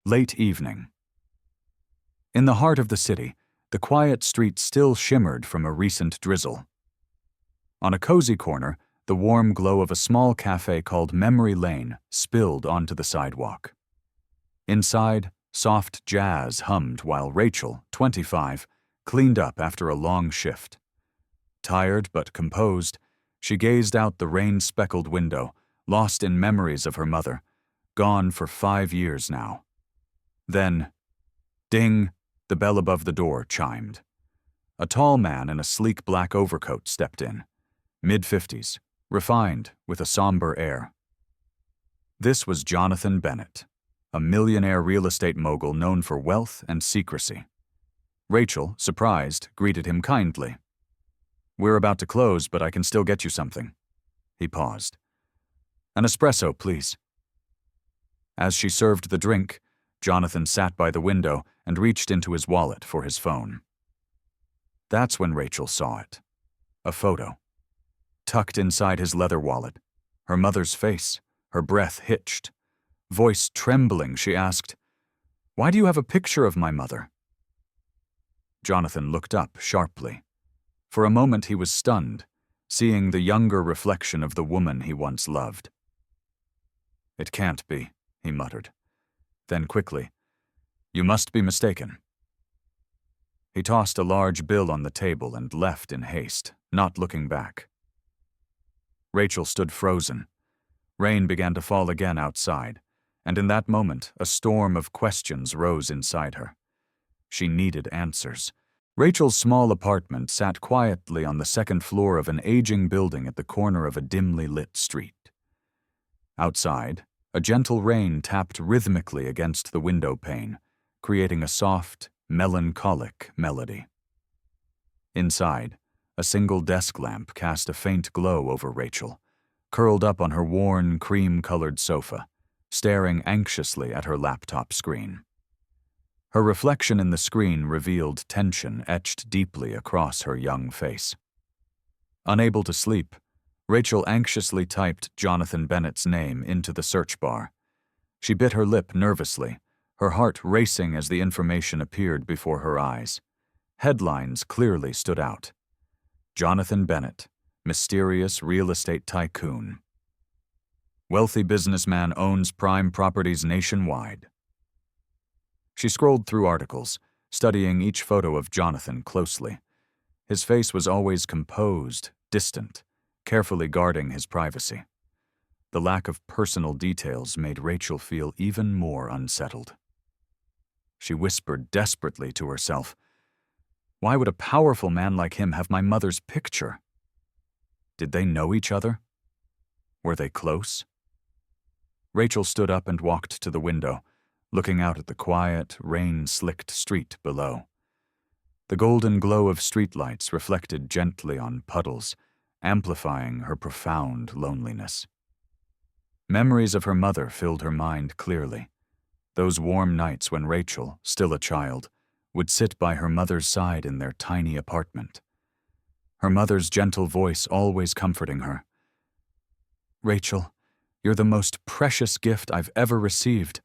Late evening. In the heart of the city, the quiet street still shimmered from a recent drizzle. On a cozy corner, the warm glow of a small cafe called Memory Lane spilled onto the sidewalk. Inside, soft jazz hummed while Rachel, 25, cleaned up after a long shift. Tired but composed, she gazed out the rain-speckled window, lost in memories of her mother, gone for 5 years now. Then, ding, the bell above the door chimed. A tall man in a sleek black overcoat stepped in, mid-50s, refined, with a somber air. This was Jonathan Bennett, a millionaire real estate mogul known for wealth and secrecy. Rachel, surprised, greeted him kindly. "We're about to close, but I can still get you something." He paused. "An espresso, please." As she served the drink, Jonathan sat by the window and reached into his wallet for his phone. That's when Rachel saw it. A photo. Tucked inside his leather wallet, her mother's face, her breath hitched. Voice trembling, she asked, "Why do you have a picture of my mother?" Jonathan looked up sharply. For a moment he was stunned, seeing the younger reflection of the woman he once loved. "It can't be," he muttered. Then quickly, "You must be mistaken." He tossed a large bill on the table and left in haste, not looking back. Rachel stood frozen. Rain began to fall again outside, and in that moment a storm of questions rose inside her. She needed answers. Rachel's small apartment sat quietly on the second floor of an aging building at the corner of a dimly lit street. Outside, a gentle rain tapped rhythmically against the window pane, creating a soft, melancholic melody. Inside, a single desk lamp cast a faint glow over Rachel, curled up on her worn, cream-colored sofa, staring anxiously at her laptop screen. Her reflection in the screen revealed tension etched deeply across her young face. Unable to sleep, Rachel anxiously typed Jonathan Bennett's name into the search bar. She bit her lip nervously, her heart racing as the information appeared before her eyes. Headlines clearly stood out. Jonathan Bennett, mysterious real estate tycoon. Wealthy businessman owns prime properties nationwide. She scrolled through articles, studying each photo of Jonathan closely. His face was always composed, distant, carefully guarding his privacy. The lack of personal details made Rachel feel even more unsettled. She whispered desperately to herself, "Why would a powerful man like him have my mother's picture?" Did they know each other? Were they close? Rachel stood up and walked to the window, looking out at the quiet, rain-slicked street below. The golden glow of streetlights reflected gently on puddles, amplifying her profound loneliness. Memories of her mother filled her mind clearly. Those warm nights when Rachel, still a child, would sit by her mother's side in their tiny apartment. Her mother's gentle voice always comforting her. "Rachel, you're the most precious gift I've ever received.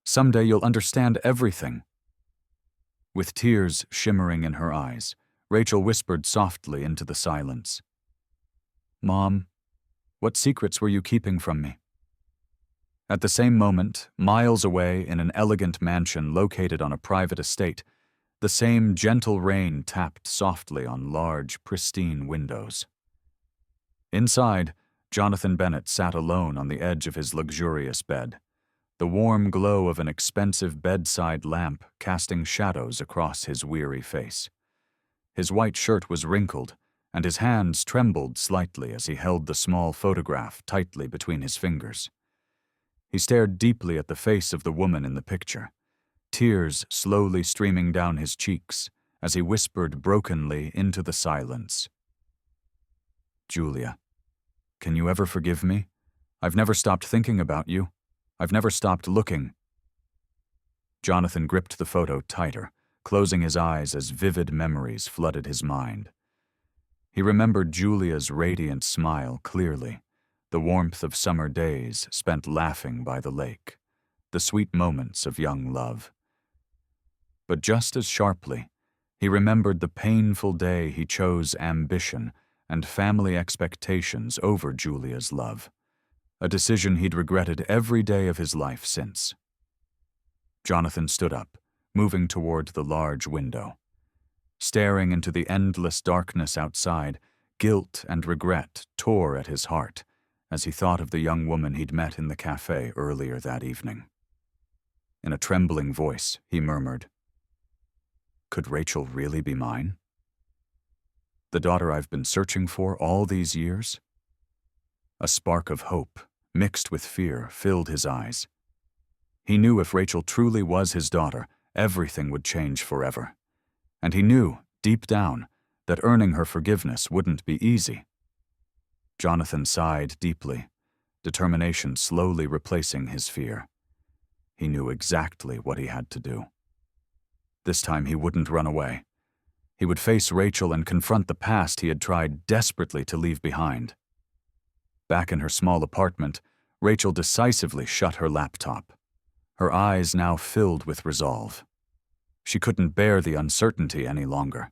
Someday you'll understand everything." With tears shimmering in her eyes, Rachel whispered softly into the silence, "Mom, what secrets were you keeping from me?" At the same moment, miles away in an elegant mansion located on a private estate, the same gentle rain tapped softly on large, pristine windows. Inside, Jonathan Bennett sat alone on the edge of his luxurious bed, the warm glow of an expensive bedside lamp casting shadows across his weary face. His white shirt was wrinkled, and his hands trembled slightly as he held the small photograph tightly between his fingers. He stared deeply at the face of the woman in the picture, tears slowly streaming down his cheeks as he whispered brokenly into the silence, "Julia, can you ever forgive me? I've never stopped thinking about you. I've never stopped looking." Jonathan gripped the photo tighter, closing his eyes as vivid memories flooded his mind. He remembered Julia's radiant smile clearly, the warmth of summer days spent laughing by the lake, the sweet moments of young love. But just as sharply, he remembered the painful day he chose ambition and family expectations over Julia's love, a decision he'd regretted every day of his life since. Jonathan stood up, moving toward the large window. Staring into the endless darkness outside, guilt and regret tore at his heart as he thought of the young woman he'd met in the cafe earlier that evening. In a trembling voice, he murmured, "Could Rachel really be mine? The daughter I've been searching for all these years?" A spark of hope, mixed with fear, filled his eyes. He knew if Rachel truly was his daughter, everything would change forever. And he knew, deep down, that earning her forgiveness wouldn't be easy. Jonathan sighed deeply, determination slowly replacing his fear. He knew exactly what he had to do. This time he wouldn't run away. He would face Rachel and confront the past he had tried desperately to leave behind. Back in her small apartment, Rachel decisively shut her laptop, her eyes now filled with resolve. She couldn't bear the uncertainty any longer.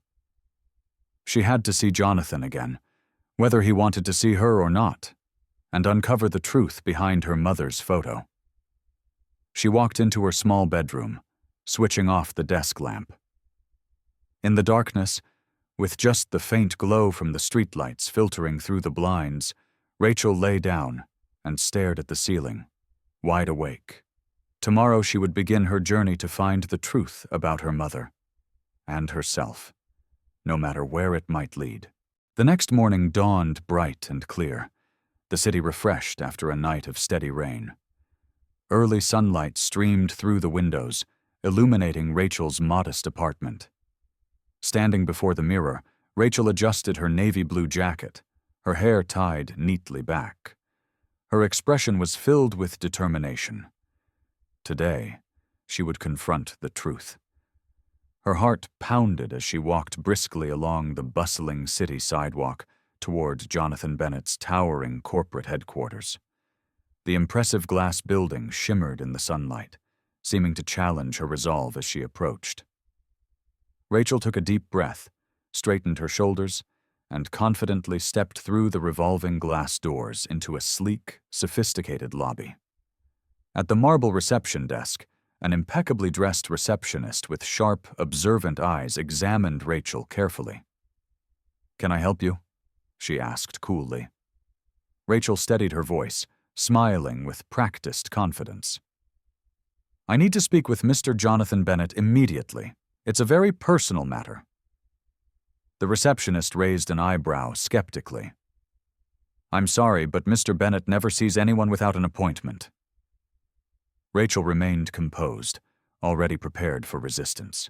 She had to see Jonathan again, whether he wanted to see her or not, and uncover the truth behind her mother's photo. She walked into her small bedroom, switching off the desk lamp. In the darkness, with just the faint glow from the streetlights filtering through the blinds, Rachel lay down and stared at the ceiling, wide awake. Tomorrow she would begin her journey to find the truth about her mother and herself, no matter where it might lead. The next morning dawned bright and clear, the city refreshed after a night of steady rain. Early sunlight streamed through the windows, illuminating Rachel's modest apartment. Standing before the mirror, Rachel adjusted her navy blue jacket, her hair tied neatly back. Her expression was filled with determination. Today, she would confront the truth. Her heart pounded as she walked briskly along the bustling city sidewalk toward Jonathan Bennett's towering corporate headquarters. The impressive glass building shimmered in the sunlight, seeming to challenge her resolve as she approached. Rachel took a deep breath, straightened her shoulders, and confidently stepped through the revolving glass doors into a sleek, sophisticated lobby. At the marble reception desk, an impeccably dressed receptionist with sharp, observant eyes examined Rachel carefully. "Can I help you?" she asked coolly. Rachel steadied her voice, smiling with practiced confidence. "I need to speak with Mr. Jonathan Bennett immediately. It's a very personal matter." The receptionist raised an eyebrow skeptically. "I'm sorry, but Mr. Bennett never sees anyone without an appointment." Rachel remained composed, already prepared for resistance.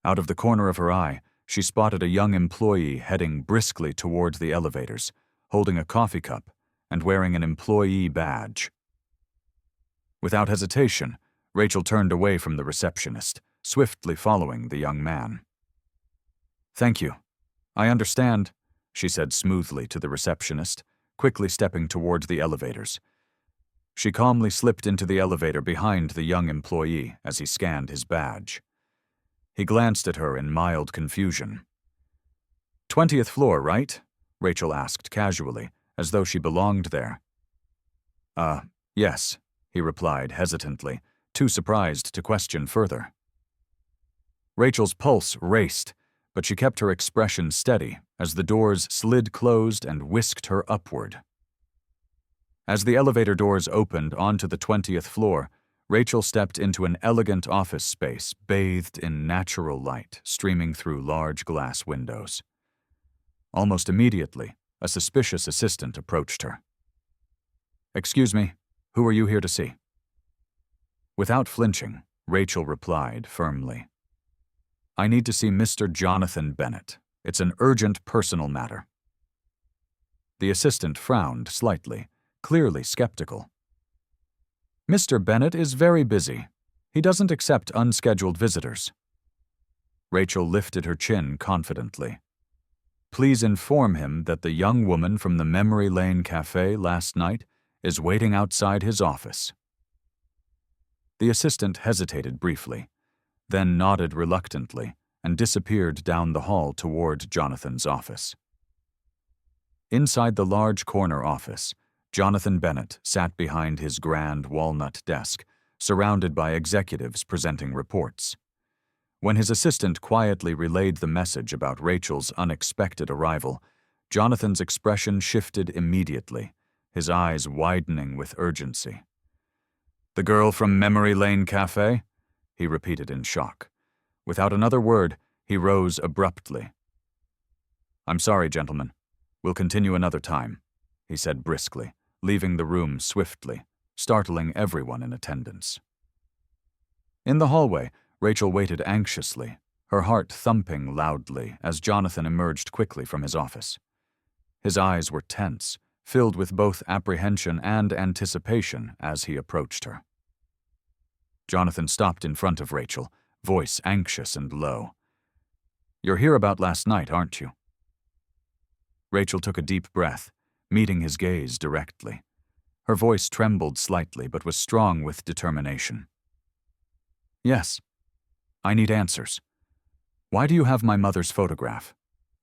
Out of the corner of her eye, she spotted a young employee heading briskly toward the elevators, holding a coffee cup and wearing an employee badge. Without hesitation, Rachel turned away from the receptionist, swiftly following the young man. "Thank you. I understand," she said smoothly to the receptionist, quickly stepping toward the elevators. She calmly slipped into the elevator behind the young employee as he scanned his badge. He glanced at her in mild confusion. "20th floor, right?" Rachel asked casually, as though she belonged there. Yes," he replied hesitantly, too surprised to question further. Rachel's pulse raced, but she kept her expression steady as the doors slid closed and whisked her upward. As the elevator doors opened onto the 20th floor, Rachel stepped into an elegant office space bathed in natural light streaming through large glass windows. Almost immediately, a suspicious assistant approached her. "Excuse me, who are you here to see?" Without flinching, Rachel replied firmly, "I need to see Mr. Jonathan Bennett. It's an urgent personal matter." The assistant frowned slightly, clearly skeptical. "Mr. Bennett is very busy. He doesn't accept unscheduled visitors." Rachel lifted her chin confidently. "Please inform him that the young woman from the Memory Lane Cafe last night is waiting outside his office." The assistant hesitated briefly, then nodded reluctantly and disappeared down the hall toward Jonathan's office. Inside the large corner office, Jonathan Bennett sat behind his grand walnut desk, surrounded by executives presenting reports. When his assistant quietly relayed the message about Rachel's unexpected arrival, Jonathan's expression shifted immediately, his eyes widening with urgency. "The girl from Memory Lane Cafe?" he repeated in shock. Without another word, he rose abruptly. "I'm sorry, gentlemen. We'll continue another time," he said briskly, leaving the room swiftly, startling everyone in attendance. In the hallway, Rachel waited anxiously, her heart thumping loudly as Jonathan emerged quickly from his office. His eyes were tense, filled with both apprehension and anticipation as he approached her. Jonathan stopped in front of Rachel, voice anxious and low. "You're here about last night, aren't you?" Rachel took a deep breath, meeting his gaze directly. Her voice trembled slightly but was strong with determination. "Yes. I need answers. Why do you have my mother's photograph?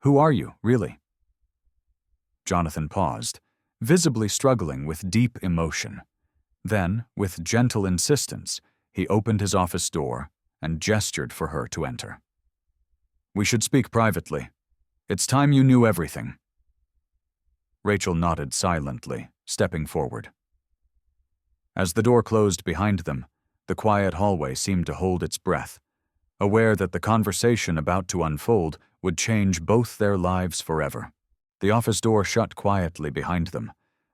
Who are you, really?" Jonathan paused, visibly struggling with deep emotion. Then, with gentle insistence, he opened his office door and gestured for her to enter. "We should speak privately. It's time you knew everything." Rachel nodded silently, stepping forward. As the door closed behind them, the quiet hallway seemed to hold its breath, aware that the conversation about to unfold would change both their lives forever. The office door shut quietly behind them,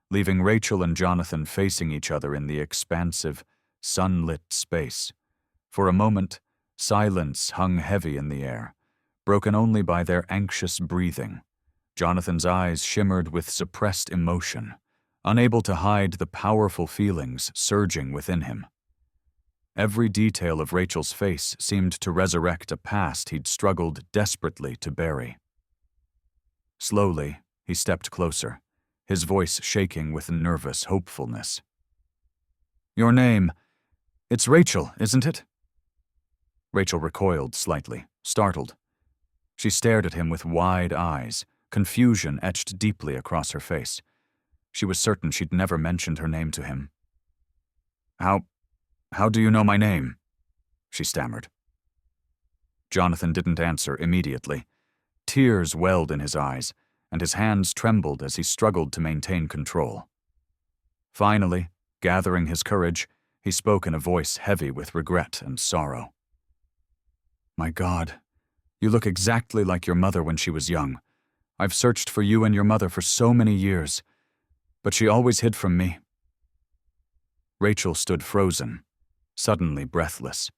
leaving Rachel and Jonathan facing each other in the expansive, sunlit space. For a moment, silence hung heavy in the air, broken only by their anxious breathing. Jonathan's eyes shimmered with suppressed emotion, unable to hide the powerful feelings surging within him. Every detail of Rachel's face seemed to resurrect a past he'd struggled desperately to bury. Slowly, he stepped closer, his voice shaking with nervous hopefulness. "Your name, it's Rachel, isn't it?" Rachel recoiled slightly, startled. She stared at him with wide eyes, confusion etched deeply across her face. She was certain she'd never mentioned her name to him. How do you know my name?" she stammered. Jonathan didn't answer immediately. Tears welled in his eyes, and his hands trembled as he struggled to maintain control. Finally, gathering his courage, he spoke in a voice heavy with regret and sorrow. "My God, you look exactly like your mother when she was young. I've searched for you and your mother for so many years, but she always hid from me." Rachel stood frozen, suddenly breathless.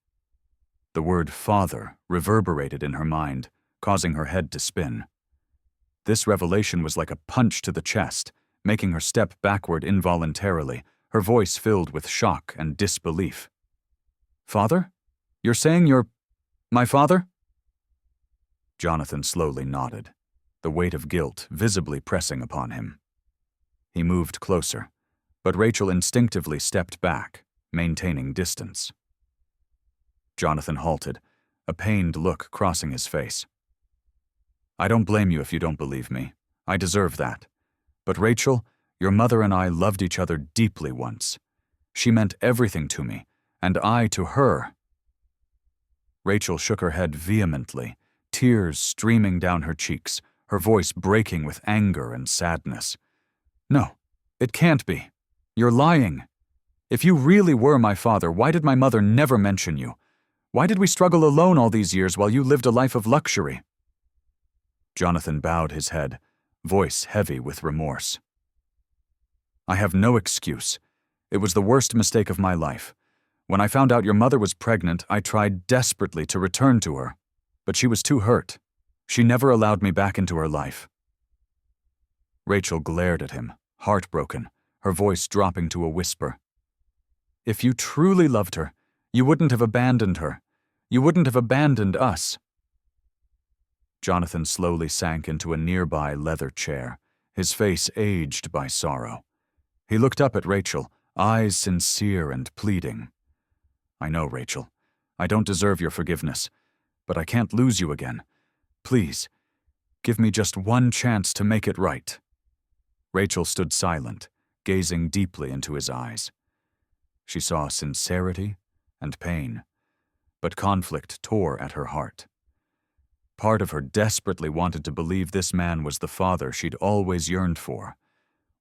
The word father reverberated in her mind, causing her head to spin. This revelation was like a punch to the chest, making her step backward involuntarily, her voice filled with shock and disbelief. "Father? You're saying you're my father?" Jonathan slowly nodded, the weight of guilt visibly pressing upon him. He moved closer, but Rachel instinctively stepped back, maintaining distance. Jonathan halted, a pained look crossing his face. "I don't blame you if you don't believe me. I deserve that. But Rachel, your mother and I loved each other deeply once. She meant everything to me, and I to her." Rachel shook her head vehemently, tears streaming down her cheeks, her voice breaking with anger and sadness. "No, it can't be. You're lying. If you really were my father, why did my mother never mention you? Why did we struggle alone all these years while you lived a life of luxury?" Jonathan bowed his head, voice heavy with remorse. "I have no excuse. It was the worst mistake of my life. When I found out your mother was pregnant, I tried desperately to return to her, but she was too hurt. She never allowed me back into her life." Rachel glared at him, heartbroken, her voice dropping to a whisper. "If you truly loved her, you wouldn't have abandoned her. You wouldn't have abandoned us." Jonathan slowly sank into a nearby leather chair, his face aged by sorrow. He looked up at Rachel, eyes sincere and pleading. I know, Rachel. I don't deserve your forgiveness, but I can't lose you again. Please, give me just one chance to make it right." Rachel stood silent, gazing deeply into his eyes. She saw sincerity and pain, but conflict tore at her heart. Part of her desperately wanted to believe this man was the father she'd always yearned for,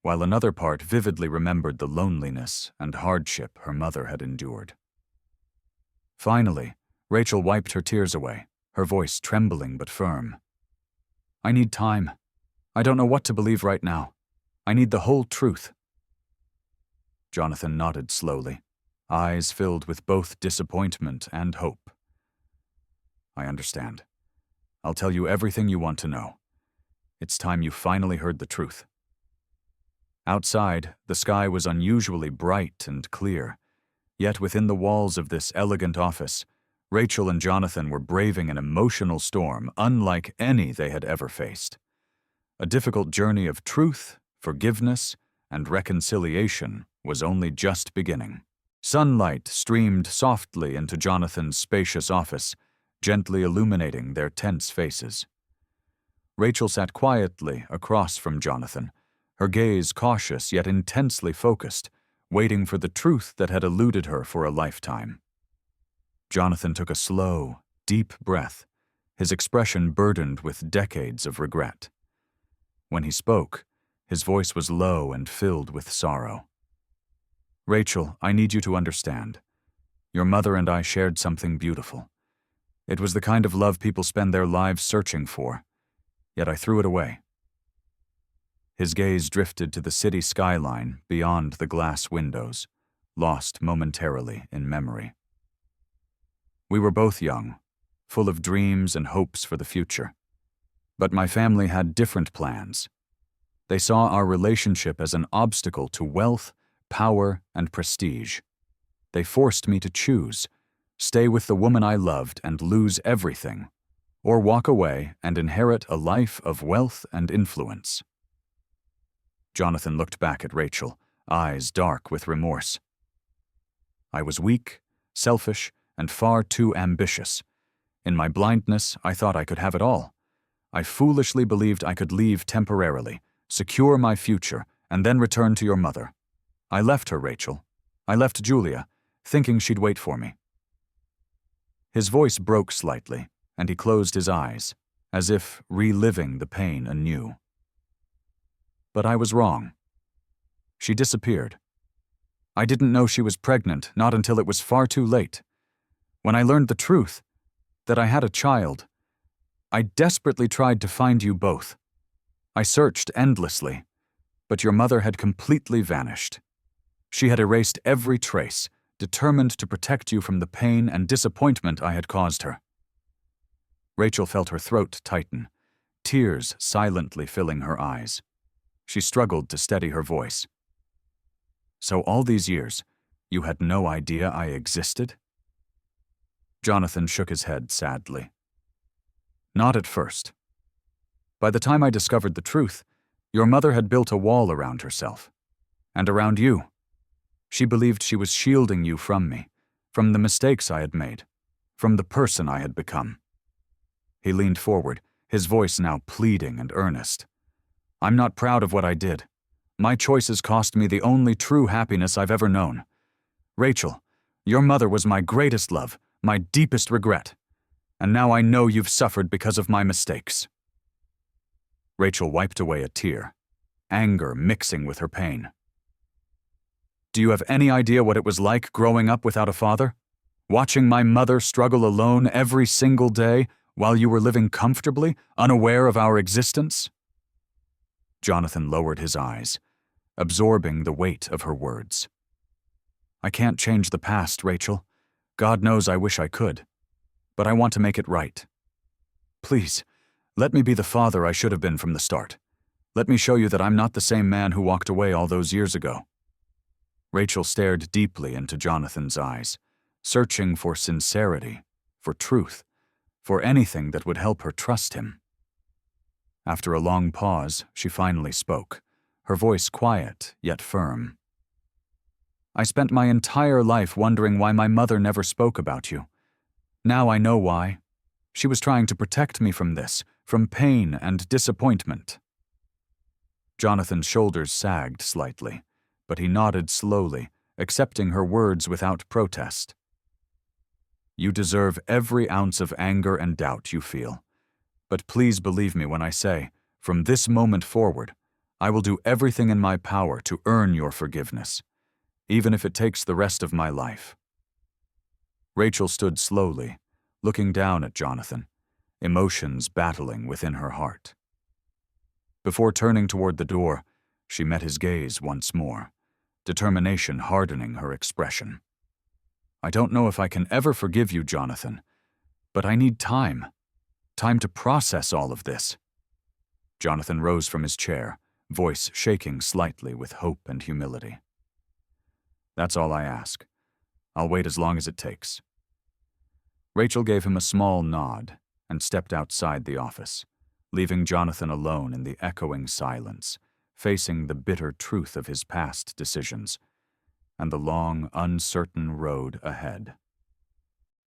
while another part vividly remembered the loneliness and hardship her mother had endured. Finally, Rachel wiped her tears away, her voice trembling but firm. "I need time. I don't know what to believe right now. I need the whole truth." Jonathan nodded slowly, eyes filled with both disappointment and hope. "I understand. I'll tell you everything you want to know. It's time you finally heard the truth." Outside, the sky was unusually bright and clear, yet within the walls of this elegant office, Rachel and Jonathan were braving an emotional storm unlike any they had ever faced. A difficult journey of truth, forgiveness, and reconciliation was only just beginning. Sunlight streamed softly into Jonathan's spacious office, gently illuminating their tense faces. Rachel sat quietly across from Jonathan, her gaze cautious yet intensely focused, waiting for the truth that had eluded her for a lifetime. Jonathan took a slow, deep breath, his expression burdened with decades of regret. When he spoke, his voice was low and filled with sorrow. "Rachel, I need you to understand. Your mother and I shared something beautiful. It was the kind of love people spend their lives searching for, yet I threw it away." His gaze drifted to the city skyline beyond the glass windows, lost momentarily in memory. "We were both young, full of dreams and hopes for the future. But my family had different plans. They saw our relationship as an obstacle to wealth, power, and prestige. They forced me to choose, stay with the woman I loved and lose everything, or walk away and inherit a life of wealth and influence." Jonathan looked back at Rachel, eyes dark with remorse. "I was weak, selfish, and far too ambitious. In my blindness, I thought I could have it all. I foolishly believed I could leave temporarily, secure my future, and then return to your mother. I left her, Rachel. I left Julia, thinking she'd wait for me." His voice broke slightly, and he closed his eyes, as if reliving the pain anew. "But I was wrong. She disappeared. I didn't know she was pregnant, not until it was far too late. When I learned the truth, that I had a child, I desperately tried to find you both. I searched endlessly, but your mother had completely vanished. She had erased every trace, determined to protect you from the pain and disappointment I had caused her." Rachel felt her throat tighten, tears silently filling her eyes. She struggled to steady her voice. "So all these years, you had no idea I existed?" Jonathan shook his head sadly. "Not at first. By the time I discovered the truth, your mother had built a wall around herself, and around you. She believed she was shielding you from me, from the mistakes I had made, from the person I had become." He leaned forward, his voice now pleading and earnest. "I'm not proud of what I did. My choices cost me the only true happiness I've ever known. Rachel, your mother was my greatest love, my deepest regret, and now I know you've suffered because of my mistakes." Rachel wiped away a tear, anger mixing with her pain. "Do you have any idea what it was like growing up without a father? Watching my mother struggle alone every single day while you were living comfortably, unaware of our existence?" Jonathan lowered his eyes, absorbing the weight of her words. "I can't change the past, Rachel. God knows I wish I could. But I want to make it right. Please, let me be the father I should have been from the start. Let me show you that I'm not the same man who walked away all those years ago." Rachel stared deeply into Jonathan's eyes, searching for sincerity, for truth, for anything that would help her trust him. After a long pause, she finally spoke, her voice quiet yet firm. I spent my entire life wondering why my mother never spoke about you. Now I know why. She was trying to protect me from this, from pain and disappointment." Jonathan's shoulders sagged slightly, but he nodded slowly, accepting her words without protest. "You deserve every ounce of anger and doubt you feel. But please believe me when I say, from this moment forward, I will do everything in my power to earn your forgiveness, even if it takes the rest of my life." Rachel stood slowly, looking down at Jonathan, emotions battling within her heart. Before turning toward the door, she met his gaze once more, determination hardening her expression. "I don't know if I can ever forgive you, Jonathan, but I need time to process all of this." Jonathan rose from his chair, voice shaking slightly with hope and humility. "That's all I ask. I'll wait as long as it takes." Rachel gave him a small nod and stepped outside the office, leaving Jonathan alone in the echoing silence, facing the bitter truth of his past decisions and the long, uncertain road ahead.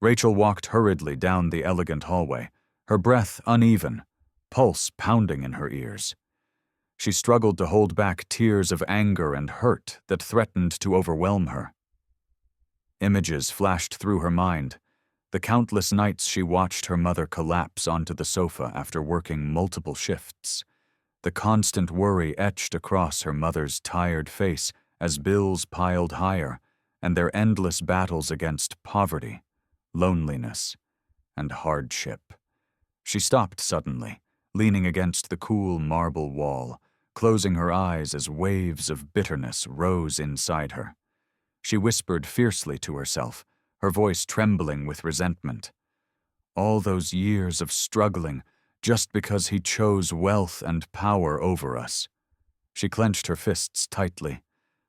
Rachel walked hurriedly down the elegant hallway, her breath uneven, pulse pounding in her ears. She struggled to hold back tears of anger and hurt that threatened to overwhelm her. Images flashed through her mind, the countless nights she watched her mother collapse onto the sofa after working multiple shifts. The constant worry etched across her mother's tired face as bills piled higher, and their endless battles against poverty, loneliness, and hardship. She stopped suddenly, leaning against the cool marble wall, closing her eyes as waves of bitterness rose inside her. She whispered fiercely to herself, her voice trembling with resentment. All those years of struggling just because he chose wealth and power over us. She clenched her fists tightly,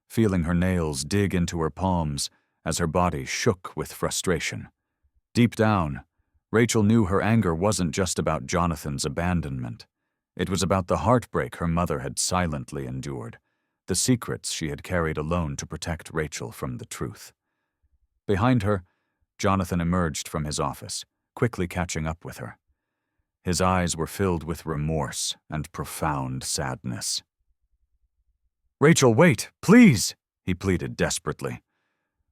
feeling her nails dig into her palms as her body shook with frustration. Deep down, Rachel knew her anger wasn't just about Jonathan's abandonment. It was about the heartbreak her mother had silently endured, the secrets she had carried alone to protect Rachel from the truth. Behind her, Jonathan emerged from his office, quickly catching up with her. His eyes were filled with remorse and profound sadness. "Rachel, wait, please!" he pleaded desperately.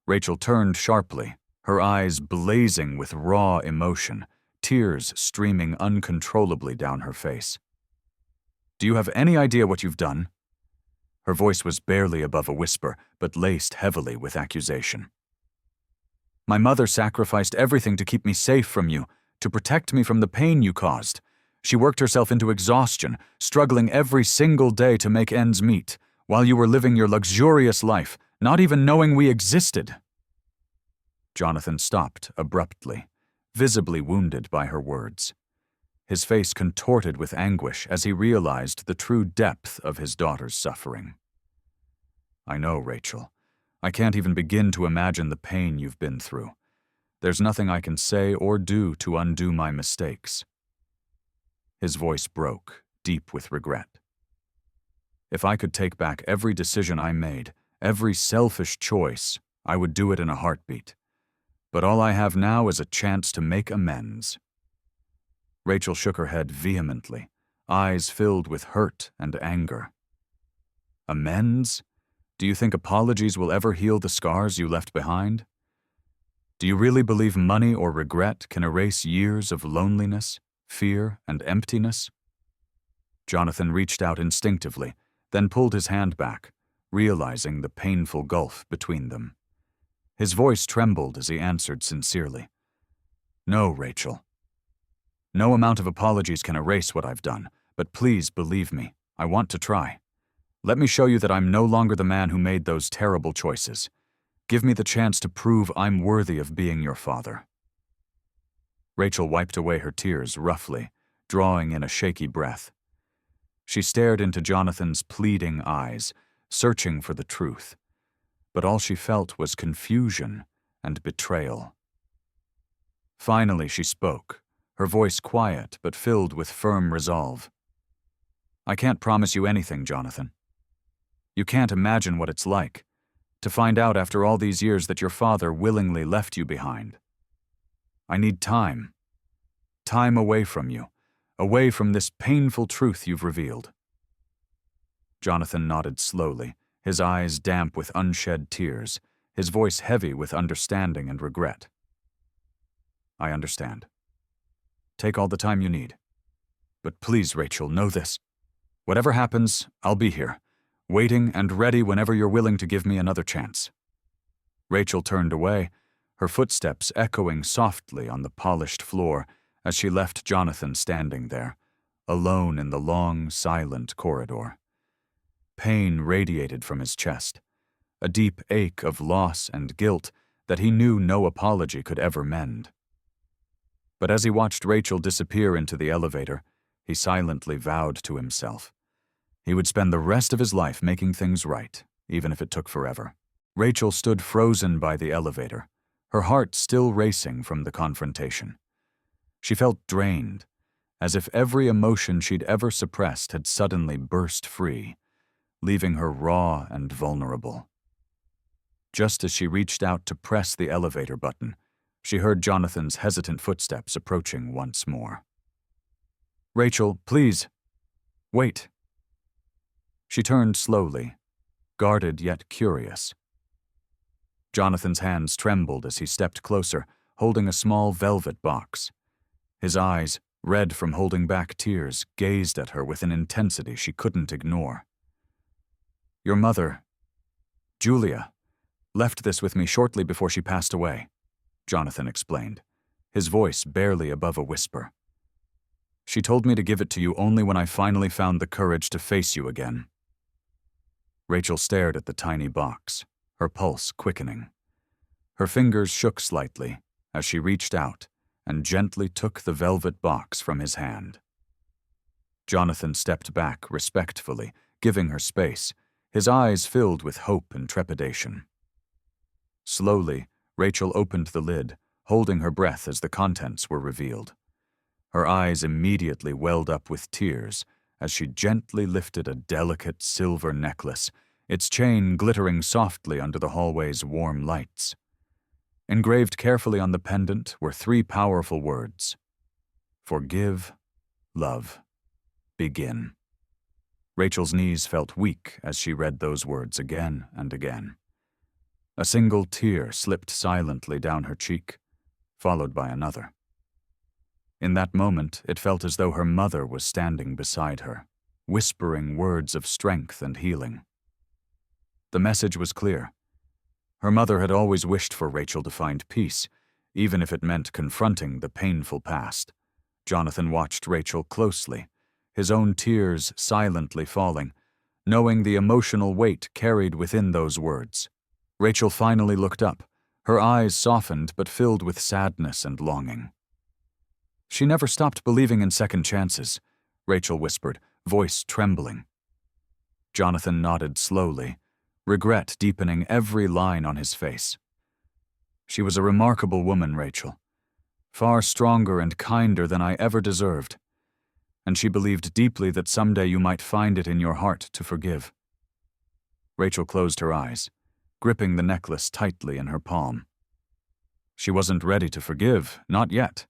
Rachel turned sharply, her eyes blazing with raw emotion, tears streaming uncontrollably down her face. "Do you have any idea what you've done?" Her voice was barely above a whisper, but laced heavily with accusation. "My mother sacrificed everything to keep me safe from you, to protect me from the pain you caused. She worked herself into exhaustion, struggling every single day to make ends meet, while you were living your luxurious life, not even knowing we existed." Jonathan stopped abruptly, visibly wounded by her words. His face contorted with anguish as he realized the true depth of his daughter's suffering. "I know, Rachel. I can't even begin to imagine the pain you've been through. There's nothing I can say or do to undo my mistakes." His voice broke, deep with regret. "If I could take back every decision I made, every selfish choice, I would do it in a heartbeat. But all I have now is a chance to make amends." Rachel shook her head vehemently, eyes filled with hurt and anger. "Amends? Do you think apologies will ever heal the scars you left behind? Do you really believe money or regret can erase years of loneliness, fear, and emptiness?" Jonathan reached out instinctively, then pulled his hand back, realizing the painful gulf between them. His voice trembled as he answered sincerely. "No, Rachel. No amount of apologies can erase what I've done, but please believe me, I want to try. Let me show you that I'm no longer the man who made those terrible choices. Give me the chance to prove I'm worthy of being your father." Rachel wiped away her tears roughly, drawing in a shaky breath. She stared into Jonathan's pleading eyes, searching for the truth, but all she felt was confusion and betrayal. Finally she spoke, her voice quiet but filled with firm resolve. "I can't promise you anything, Jonathan. You can't imagine what it's like. To find out after all these years that your father willingly left you behind. I need time. Time away from you, away from this painful truth you've revealed." Jonathan nodded slowly, his eyes damp with unshed tears, his voice heavy with understanding and regret. "I understand. Take all the time you need. But please, Rachel, know this. Whatever happens, I'll be here, waiting and ready whenever you're willing to give me another chance." Rachel turned away, her footsteps echoing softly on the polished floor as she left Jonathan standing there, alone in the long, silent corridor. Pain radiated from his chest, a deep ache of loss and guilt that he knew no apology could ever mend. But as he watched Rachel disappear into the elevator, he silently vowed to himself. He would spend the rest of his life making things right, even if it took forever. Rachel stood frozen by the elevator, her heart still racing from the confrontation. She felt drained, as if every emotion she'd ever suppressed had suddenly burst free, leaving her raw and vulnerable. Just as she reached out to press the elevator button, she heard Jonathan's hesitant footsteps approaching once more. "Rachel, please. Wait." She turned slowly, guarded yet curious. Jonathan's hands trembled as he stepped closer, holding a small velvet box. His eyes, red from holding back tears, gazed at her with an intensity she couldn't ignore. "Your mother, Julia, left this with me shortly before she passed away," Jonathan explained, his voice barely above a whisper. "She told me to give it to you only when I finally found the courage to face you again." Rachel stared at the tiny box, her pulse quickening. Her fingers shook slightly as she reached out and gently took the velvet box from his hand. Jonathan stepped back respectfully, giving her space, his eyes filled with hope and trepidation. Slowly, Rachel opened the lid, holding her breath as the contents were revealed. Her eyes immediately welled up with tears as she gently lifted a delicate silver necklace, its chain glittering softly under the hallway's warm lights. Engraved carefully on the pendant were 3 powerful words: "Forgive, love, begin." Rachel's knees felt weak as she read those words again and again. A single tear slipped silently down her cheek, followed by another. In that moment, it felt as though her mother was standing beside her, whispering words of strength and healing. The message was clear. Her mother had always wished for Rachel to find peace, even if it meant confronting the painful past. Jonathan watched Rachel closely, his own tears silently falling, knowing the emotional weight carried within those words. Rachel finally looked up, her eyes softened but filled with sadness and longing. "She never stopped believing in second chances," Rachel whispered, voice trembling. Jonathan nodded slowly, regret deepening every line on his face. "She was a remarkable woman, Rachel. Far stronger and kinder than I ever deserved. And she believed deeply that someday you might find it in your heart to forgive." Rachel closed her eyes, gripping the necklace tightly in her palm. She wasn't ready to forgive, not yet,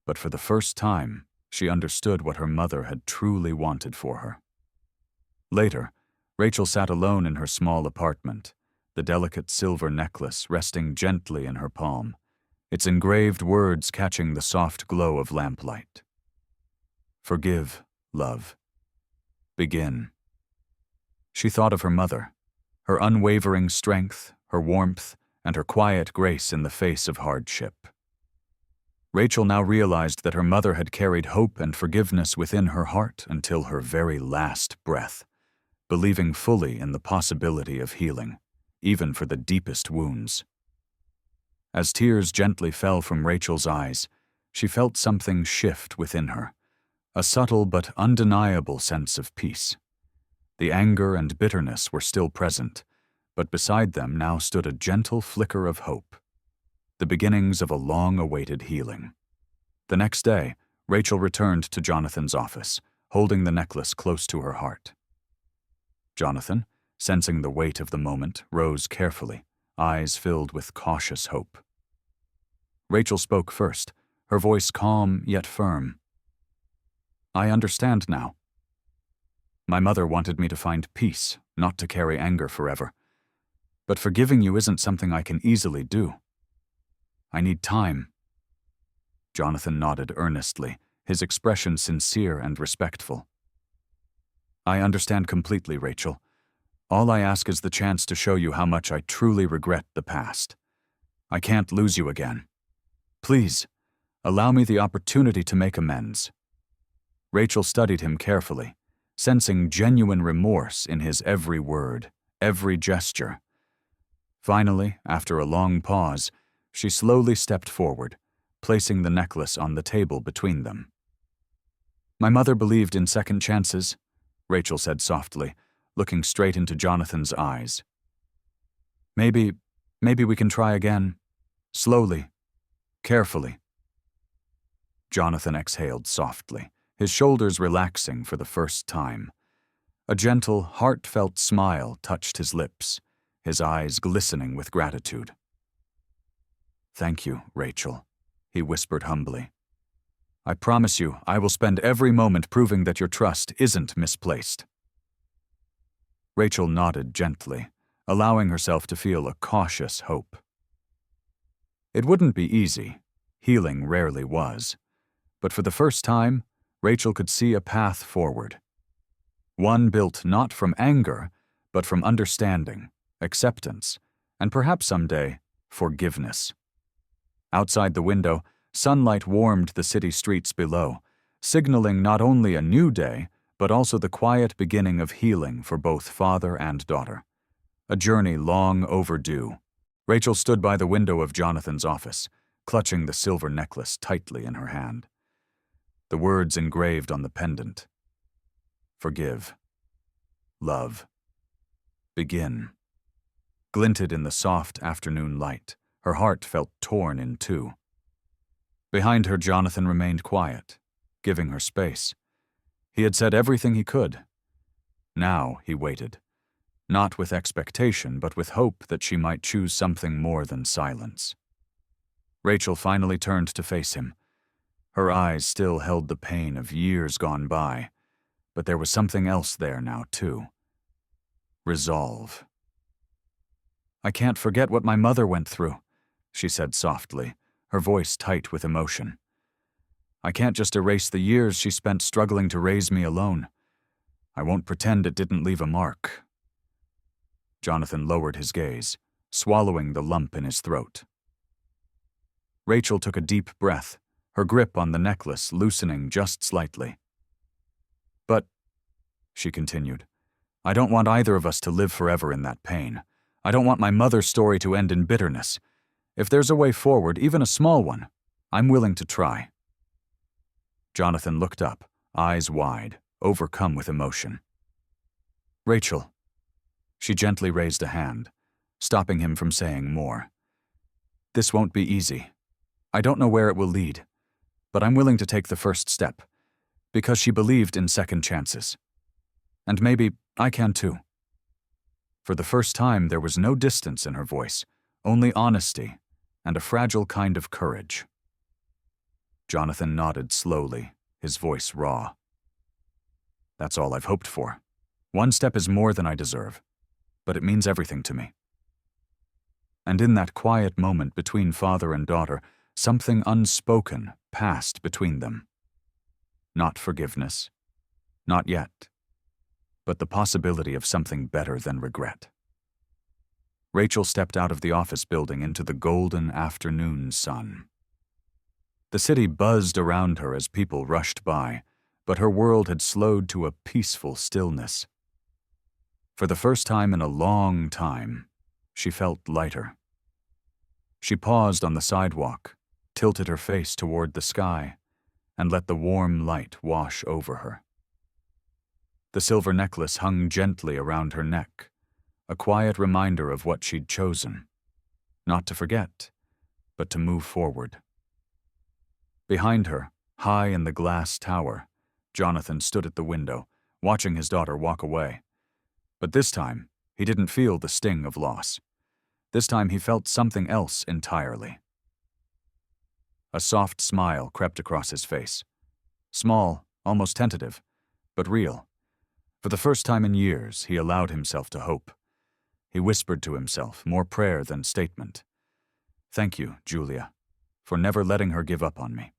but for the first time, she understood what her mother had truly wanted for her. Later, Rachel sat alone in her small apartment, the delicate silver necklace resting gently in her palm, its engraved words catching the soft glow of lamplight. "Forgive, love. Begin." She thought of her mother, her unwavering strength, her warmth, and her quiet grace in the face of hardship. Rachel now realized that her mother had carried hope and forgiveness within her heart until her very last breath, believing fully in the possibility of healing, even for the deepest wounds. As tears gently fell from Rachel's eyes, she felt something shift within her, a subtle but undeniable sense of peace. The anger and bitterness were still present, but beside them now stood a gentle flicker of hope, the beginnings of a long-awaited healing. The next day, Rachel returned to Jonathan's office, holding the necklace close to her heart. "Jonathan, sensing the weight of the moment, rose carefully, eyes filled with cautious hope. Rachel spoke first, her voice calm yet firm. "I understand now. My mother wanted me to find peace, not to carry anger forever. But forgiving you isn't something I can easily do. I need time." Jonathan nodded earnestly, his expression sincere and respectful. "I understand completely, Rachel. All I ask is the chance to show you how much I truly regret the past. I can't lose you again. Please, allow me the opportunity to make amends." Rachel studied him carefully, sensing genuine remorse in his every word, every gesture. Finally, after a long pause, she slowly stepped forward, placing the necklace on the table between them. "My mother believed in second chances," Rachel said softly, looking straight into Jonathan's eyes. Maybe we can try again. Slowly. Carefully." Jonathan exhaled softly, his shoulders relaxing for the first time. A gentle, heartfelt smile touched his lips, his eyes glistening with gratitude. "Thank you, Rachel," he whispered humbly. "I promise you I will spend every moment proving that your trust isn't misplaced." Rachel nodded gently, allowing herself to feel a cautious hope. It wouldn't be easy. Healing rarely was. But for the first time, Rachel could see a path forward. One built not from anger, but from understanding, acceptance, and perhaps someday, forgiveness. Outside the window, sunlight warmed the city streets below, signaling not only a new day, but also the quiet beginning of healing for both father and daughter. A journey long overdue. Rachel stood by the window of Jonathan's office, clutching the silver necklace tightly in her hand. The words engraved on the pendant: "Forgive. Love. Begin." Glinted in the soft afternoon light, her heart felt torn in two. Behind her, Jonathan remained quiet, giving her space. He had said everything he could. Now he waited, not with expectation, but with hope that she might choose something more than silence. Rachel finally turned to face him. Her eyes still held the pain of years gone by, but there was something else there now, too. Resolve. "I can't forget what my mother went through," she said softly, her voice tight with emotion. "I can't just erase the years she spent struggling to raise me alone. I won't pretend it didn't leave a mark." Jonathan lowered his gaze, swallowing the lump in his throat. Rachel took a deep breath, her grip on the necklace loosening just slightly. "But," she continued, "I don't want either of us to live forever in that pain. I don't want my mother's story to end in bitterness. If there's a way forward, even a small one, I'm willing to try." Jonathan looked up, eyes wide, overcome with emotion. "Rachel." She gently raised a hand, stopping him from saying more. "This won't be easy. I don't know where it will lead, but I'm willing to take the first step, because she believed in second chances. And maybe I can too." For the first time, there was no distance in her voice, only honesty and a fragile kind of courage. Jonathan nodded slowly, his voice raw. "That's all I've hoped for. One step is more than I deserve, but it means everything to me." And in that quiet moment between father and daughter, something unspoken passed between them. Not forgiveness, not yet, but the possibility of something better than regret. Rachel stepped out of the office building into the golden afternoon sun. The city buzzed around her as people rushed by, but her world had slowed to a peaceful stillness. For the first time in a long time, she felt lighter. She paused on the sidewalk, tilted her face toward the sky, and let the warm light wash over her. The silver necklace hung gently around her neck, a quiet reminder of what she'd chosen, not to forget, but to move forward. Behind her, high in the glass tower, Jonathan stood at the window, watching his daughter walk away. But this time, He didn't feel the sting of loss. This time he felt something else entirely. A soft smile crept across his face. Small, almost tentative, but real. For the first time in years, he allowed himself to hope. He whispered to himself, more prayer than statement. Thank you, Julia, for never letting her give up on me.